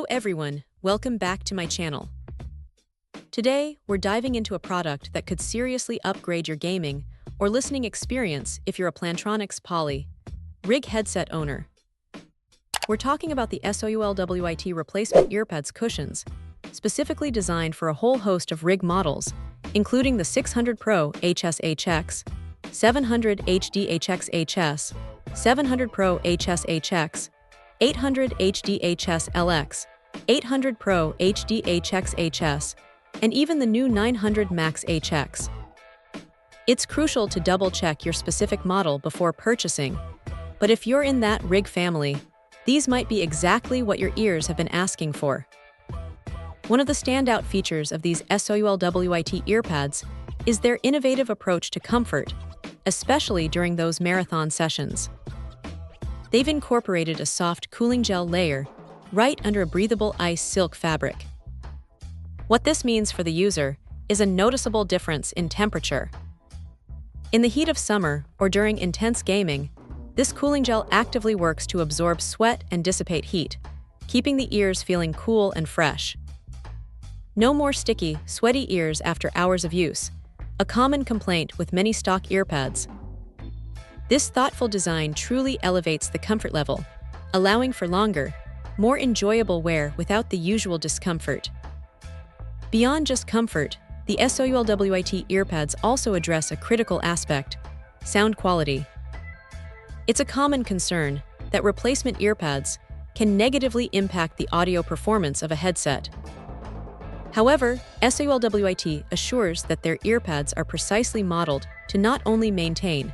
everyone, welcome back to my channel. Today, we're diving into a product that could seriously upgrade your gaming or listening experience if you're a Plantronics Poly Rig headset owner. We're talking about the SOULWIT replacement Earpads cushions, specifically designed for a whole host of Rig models, including the 600 Pro HSHX, 700 HDHX-HS, 700 Pro HSHX, 800 HDHS-LX, 800 Pro HDHX-HS, and even the new 900 Max HX. It's crucial to double-check your specific model before purchasing, but if you're in that Rig family, these might be exactly what your ears have been asking for. One of the standout features of these SOULWIT Earpads is their innovative approach to comfort, especially during those marathon sessions. They've incorporated a soft cooling gel layer right under a breathable ice silk fabric. What this means for the user is a noticeable difference in temperature. In the heat of summer or during intense gaming, this cooling gel actively works to absorb sweat and dissipate heat, keeping the ears feeling cool and fresh. No more sticky, sweaty ears after hours of use, a common complaint with many stock Earpads. This thoughtful design truly elevates the comfort level, allowing for longer, more enjoyable wear without the usual discomfort. Beyond just comfort, the SOULWIT Earpads also address a critical aspect: sound quality. It's a common concern that replacement Earpads can negatively impact the audio performance of a headset. However, SOULWIT assures that their Earpads are precisely modeled to not only maintain,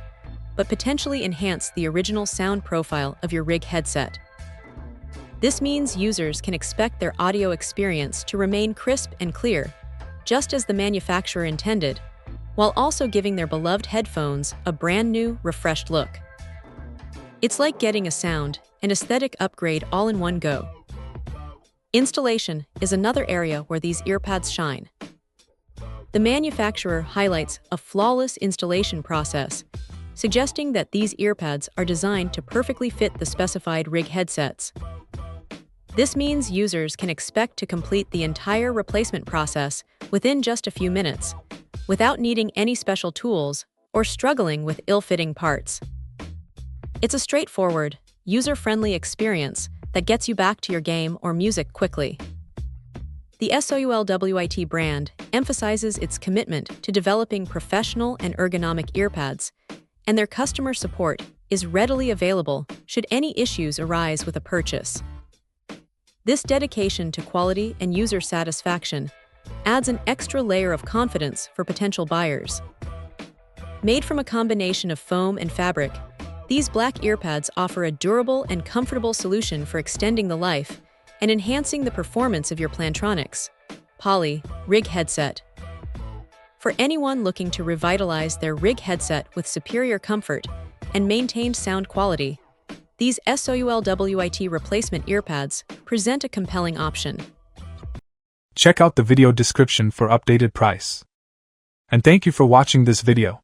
but potentially enhance the original sound profile of your Rig headset. This means users can expect their audio experience to remain crisp and clear, just as the manufacturer intended, while also giving their beloved headphones a brand new, refreshed look. It's like getting a sound and aesthetic upgrade all in one go. Installation is another area where these Earpads shine. The manufacturer highlights a flawless installation process, suggesting that these Earpads are designed to perfectly fit the specified Rig headsets. This means users can expect to complete the entire replacement process within just a few minutes, without needing any special tools or struggling with ill-fitting parts. It's a straightforward, user-friendly experience that gets you back to your game or music quickly. The SOULWIT brand emphasizes its commitment to developing professional and ergonomic Earpads, and their customer support is readily available should any issues arise with a purchase. This dedication to quality and user satisfaction adds an extra layer of confidence for potential buyers. Made from a combination of foam and fabric, these black Earpads offer a durable and comfortable solution for extending the life and enhancing the performance of your Plantronics Poly Rig headset. For anyone looking to revitalize their Rig headset with superior comfort and maintained sound quality, these SOULWIT replacement Earpads present a compelling option. Check out the video description for updated price. And thank you for watching this video.